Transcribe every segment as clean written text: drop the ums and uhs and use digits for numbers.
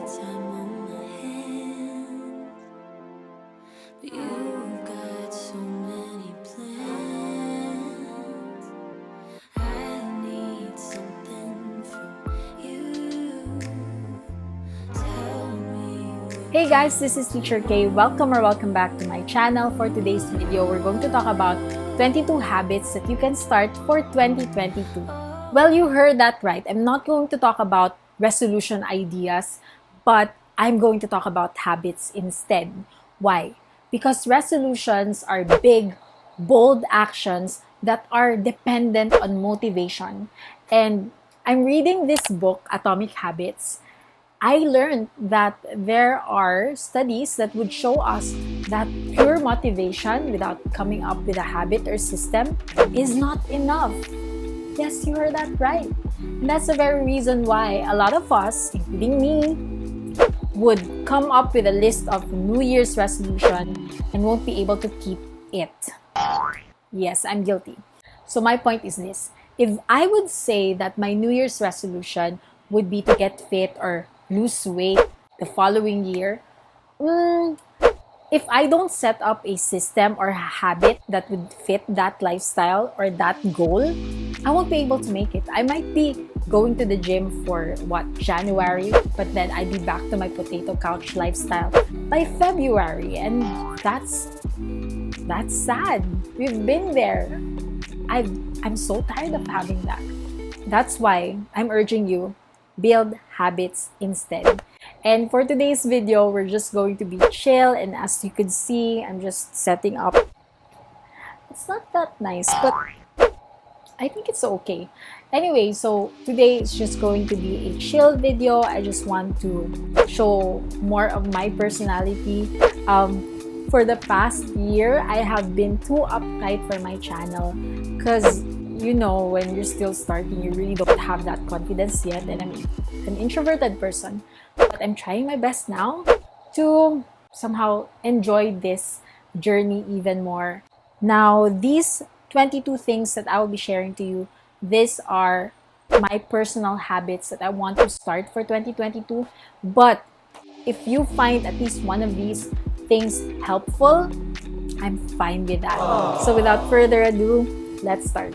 time on my hands, but you've got so many plans. I need something from you. Tell me Hey guys, this is Teacher K. Welcome back to my channel. For today's video, we're going to talk about 22 habits that you can start for 2022. Well, you heard that right. I'm not going to talk about resolution ideas, but I'm going to talk about habits instead. Why? Because resolutions are big, bold actions that are dependent on motivation. And I'm reading this book, Atomic Habits. I learned that there are studies that would show us that pure motivation without coming up with a habit or system is not enough. Yes, you heard that right. And that's the very reason why a lot of us, including me, would come up with a list of New Year's resolution and won't be able to keep it. Yes, I'm guilty. So my point is this. If I would say that my New Year's resolution would be to get fit or lose weight the following year, if I don't set up a system or a habit that would fit that lifestyle or that goal, I won't be able to make it. I might be going to the gym for January, but then I'd be back to my potato couch lifestyle by February, and that's sad. We've been there. I'm so tired of having that. That's why I'm urging you, build habits instead. And for today's video, we're just going to be chill, and as you can see, I'm just setting up. It's not that nice, but I think it's okay. Anyway, so today it's just going to be a chill video. I just want to show more of my personality. For the past year, I have been too uptight for my channel because when you're still starting, you really don't have that confidence yet, and I'm an introverted person, but I'm trying my best now to somehow enjoy this journey even more. Now, these 22 things that I will be sharing to you, these are my personal habits that I want to start for 2022. But if you find at least one of these things helpful, I'm fine with that. So without further ado, let's start.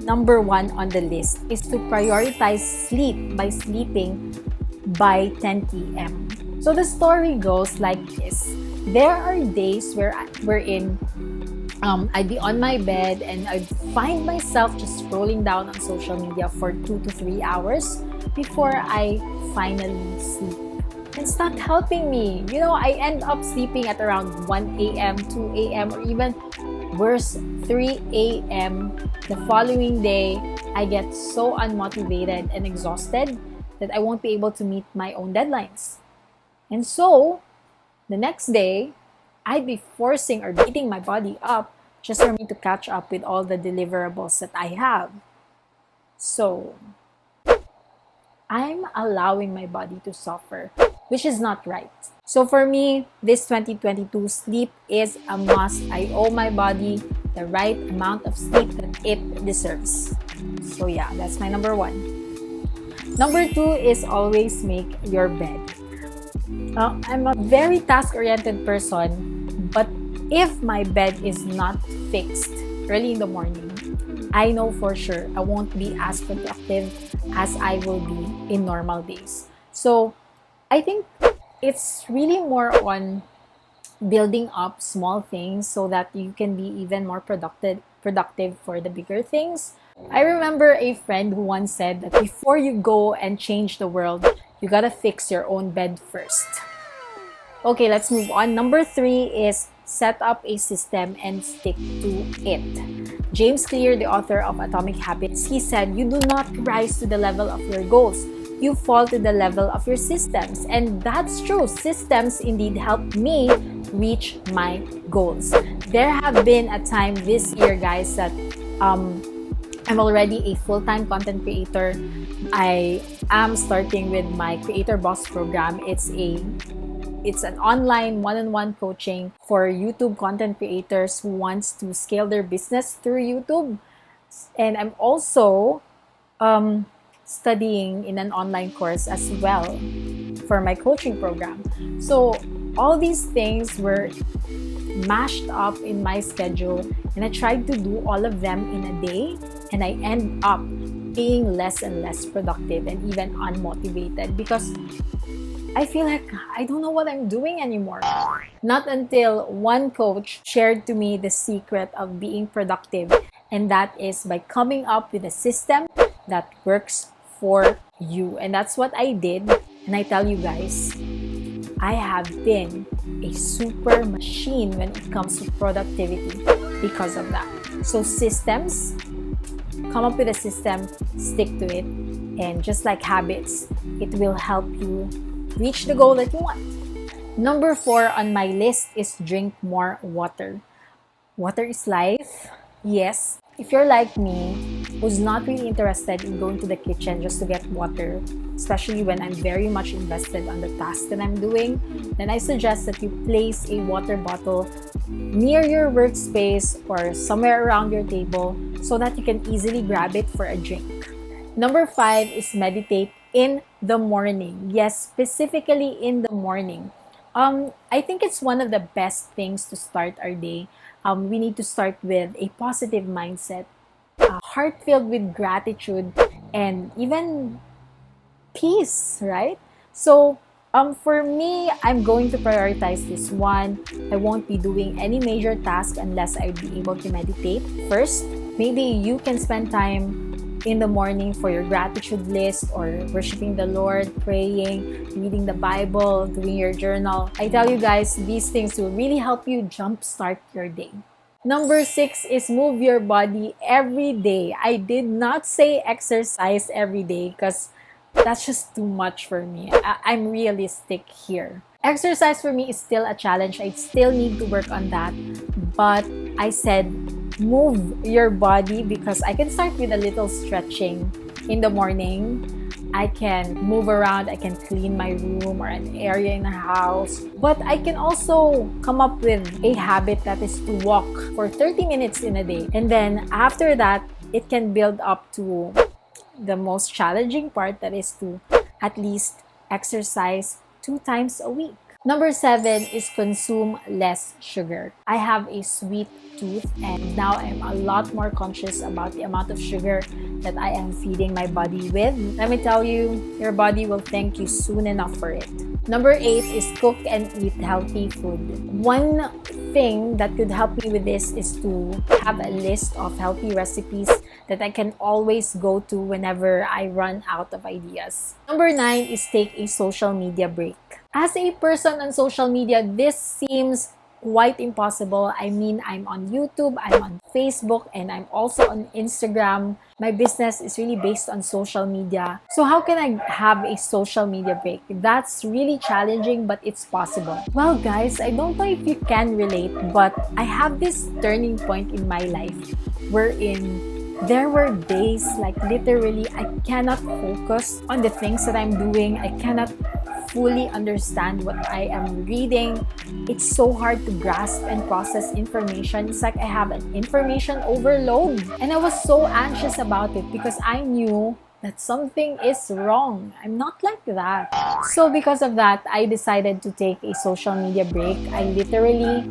Number 1 on the list is to prioritize sleep by sleeping by 10 p.m. So the story goes like this. There are days wherein I'd be on my bed and I'd find myself just scrolling down on social media for 2 to 3 hours before I finally sleep. It's not helping me. I end up sleeping at around 1 a.m., 2 a.m., or even worse, 3 a.m. The following day, I get so unmotivated and exhausted that I won't be able to meet my own deadlines. And so, the next day, I'd be forcing or beating my body up just for me to catch up with all the deliverables that I have. So, I'm allowing my body to suffer, which is not right. So for me, this 2022, sleep is a must. I owe my body the right amount of sleep that it deserves. So yeah, that's my number 1. Number 2 is always make your bed. I'm a very task-oriented person, but if my bed is not fixed early in the morning, I know for sure I won't be as productive as I will be in normal days. So I think it's really more on building up small things so that you can be even more productive for the bigger things. I remember a friend who once said that before you go and change the world, you gotta fix your own bed first. Okay, let's move on. Number 3 is set up a system and stick to it. James Clear, the author of Atomic Habits, he said, "You do not rise to the level of your goals. You fall to the level of your systems." And that's true. Systems indeed help me reach my goals. There have been a time this year, guys, that I'm already a full-time content creator. I am starting with my Creator Boss program. It's an online one-on-one coaching for YouTube content creators who wants to scale their business through YouTube. And I'm also studying in an online course as well for my coaching program. So all these things were mashed up in my schedule, and I tried to do all of them in a day, and I end up being less and less productive and even unmotivated because I feel like I don't know what I'm doing anymore. Not until one coach shared to me the secret of being productive, and that is by coming up with a system that works for you. And that's what I did. And I tell you guys, I have been a super machine when it comes to productivity because of that. So systems, come up with a system, stick to it, and just like habits, it will help you reach the goal that you want. Number 4 on my list is drink more water. Water is life. Yes, if you're like me, who's not really interested in going to the kitchen just to get water, especially when I'm very much invested on the task that I'm doing, then I suggest that you place a water bottle near your workspace or somewhere around your table so that you can easily grab it for a drink. Number 5 is meditate in the morning. Yes, specifically in the morning. I think it's one of the best things to start our day. We need to start with a positive mindset, a heart filled with gratitude, and even peace, right? So, for me, I'm going to prioritize this one. I won't be doing any major task unless I be able to meditate first. Maybe you can spend time in the morning for your gratitude list or worshiping the Lord, praying, reading the Bible, doing your journal. I tell you guys, these things will really help you jumpstart your day. Number 6 is move your body every day. I did not say exercise every day because that's just too much for me. I'm realistic here. Exercise for me is still a challenge. I still need to work on that. But I said move your body because I can start with a little stretching in the morning. I can move around, I can clean my room or an area in the house. But I can also come up with a habit that is to walk for 30 minutes in a day. And then after that, it can build up to the most challenging part, that is to at least exercise 2 times a week. Number 7 is consume less sugar. I have a sweet tooth and now I'm a lot more conscious about the amount of sugar that I am feeding my body with. Let me tell you, your body will thank you soon enough for it. Number 8 is cook and eat healthy food. One thing that could help me with this is to have a list of healthy recipes that I can always go to whenever I run out of ideas. Number 9 is take a social media break. As a person on social media, this seems quite impossible. I mean, I'm on YouTube, I'm on Facebook, and I'm also on Instagram. My business is really based on social media. So how can I have a social media break? That's really challenging, but it's possible. Well, guys, I don't know if you can relate, but I have this turning point in my life wherein there were days like literally I cannot focus on the things that I'm doing. I cannot fully understand what I am reading. It's so hard to grasp and process information. It's like I have an information overload. And I was so anxious about it because I knew that something is wrong. I'm not like that. So because of that, I decided to take a social media break. I literally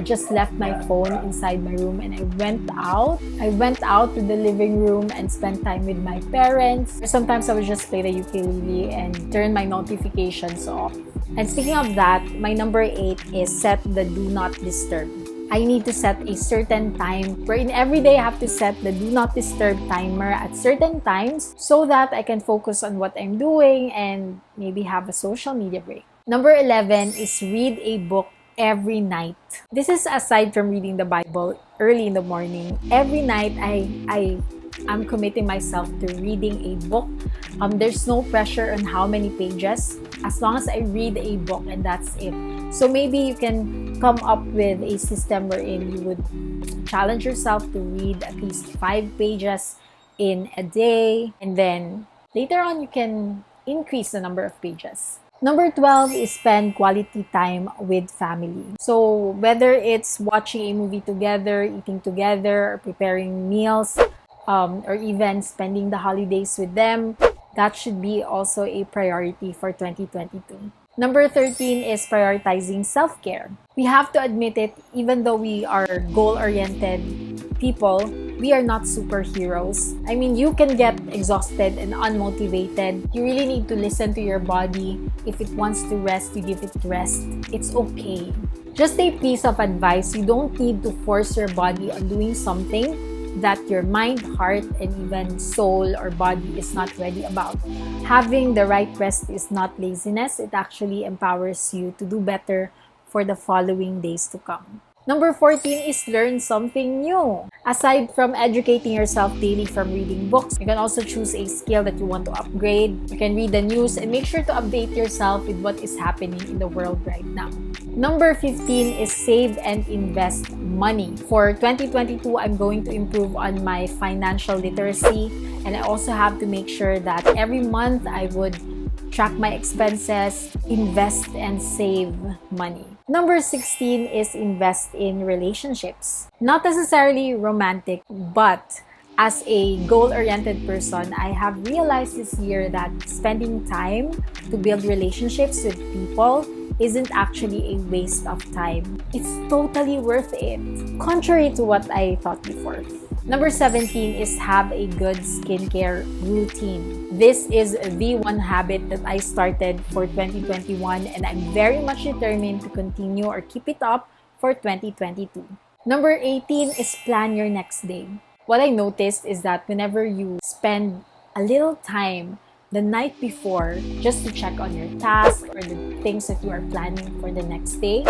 just left my phone inside my room and I went out. I went out to the living room and spent time with my parents. Sometimes I would just play the ukulele and turn my notifications off. And speaking of that, my number 8 is set the do not disturb. I need to set a certain time wherein every day I have to set the do not disturb timer at certain times so that I can focus on what I'm doing and maybe have a social media break. Number 11 is read a book every night. This is aside from reading the Bible early in the morning. Every night I'm committing myself to reading a book. There's no pressure on how many pages, as long as I read a book and that's it. So maybe you can come up with a system wherein you would challenge yourself to read at least 5 pages in a day, and then later on you can increase the number of pages. Number 12 is spend quality time with family. So whether it's watching a movie together, eating together, or preparing meals, or even spending the holidays with them, that should be also a priority for 2022. Number 13 is prioritizing self-care. We have to admit it, even though we are goal-oriented people, we are not superheroes. I mean, you can get exhausted and unmotivated. You really need to listen to your body. If it wants to rest, you give it rest. It's okay. Just a piece of advice, you don't need to force your body on doing something that your mind, heart, and even soul or body is not ready about. Having the right rest is not laziness. It actually empowers you to do better for the following days to come. Number 14 is learn something new. Aside from educating yourself daily from reading books, you can also choose a skill that you want to upgrade. You can read the news and make sure to update yourself with what is happening in the world right now. Number 15 is save and invest money. For 2022, I'm going to improve on my financial literacy, and I also have to make sure that every month I would track my expenses, invest and save money. Number 16 is invest in relationships. Not necessarily romantic, but as a goal-oriented person, I have realized this year that spending time to build relationships with people isn't actually a waste of time. It's totally worth it, contrary to what I thought before. Number 17 is have a good skincare routine. This is the one habit that I started for 2021, and I'm very much determined to continue or keep it up for 2022. Number 18 is plan your next day. What I noticed is that whenever you spend a little time the night before just to check on your task or the things that you are planning for the next day,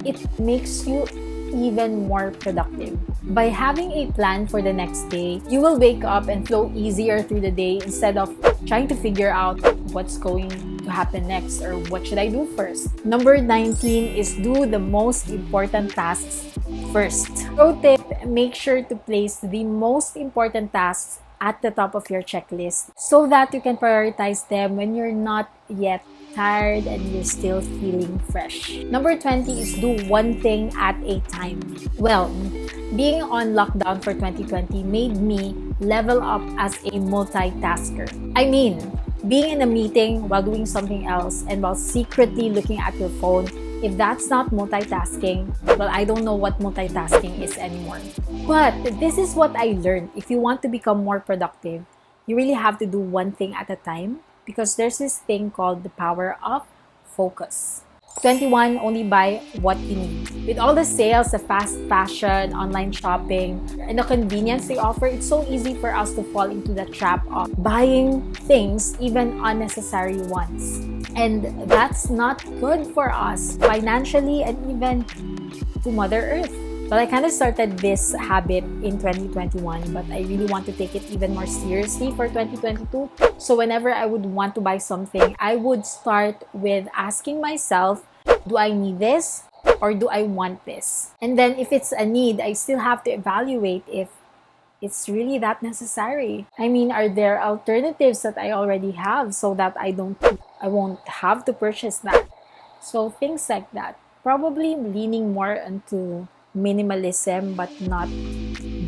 it makes you even more productive. By having a plan for the next day, you will wake up and flow easier through the day instead of trying to figure out what's going to happen next or what should I do first. Number 19 is do the most important tasks first. Pro tip, make sure to place the most important tasks at the top of your checklist so that you can prioritize them when you're not yet tired and you're still feeling fresh. Number 20 is do one thing at a time. Well, being on lockdown for 2020 made me level up as a multitasker. I mean, being in a meeting while doing something else and while secretly looking at your phone, if that's not multitasking, well, I don't know what multitasking is anymore. But this is what I learned. If you want to become more productive, you really have to do one thing at a time, because there's this thing called the power of focus. 21, only buy what you need. With all the sales, the fast fashion, online shopping, and the convenience they offer, it's so easy for us to fall into the trap of buying things, even unnecessary ones. And that's not good for us financially and even to Mother Earth. Well, I kind of started this habit in 2021, but I really want to take it even more seriously for 2022. So whenever I would want to buy something, I would start with asking myself, do I need this or do I want this? And then if it's a need, I still have to evaluate if it's really that necessary. I mean, are there alternatives that I already have so that I won't have to purchase that? So things like that. Probably leaning more into minimalism, but not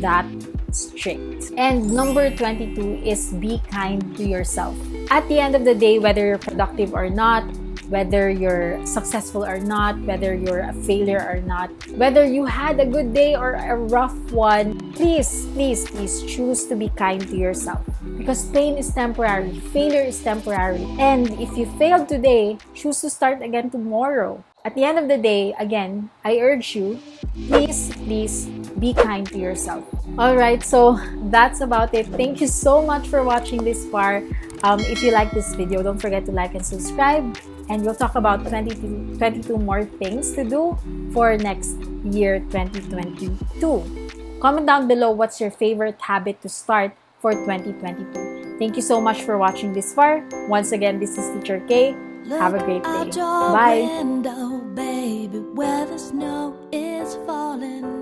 that strict. And number 22 is be kind to yourself. At the end of the day, whether you're productive or not, whether you're successful or not, whether you're a failure or not, whether you had a good day or a rough one, please choose to be kind to yourself. Because pain is temporary, failure is temporary. And if you failed today, choose to start again tomorrow. At the end of the day, again, I urge you, please be kind to yourself. Alright, so that's about it. Thank you so much for watching this far. If you like this video, don't forget to like and subscribe. And we'll talk about 22 more things to do for next year, 2022. Comment down below what's your favorite habit to start for 2022. Thank you so much for watching this far. Once again, this is Teacher K. Have a great day. Bye. Window, baby, where the snow is falling.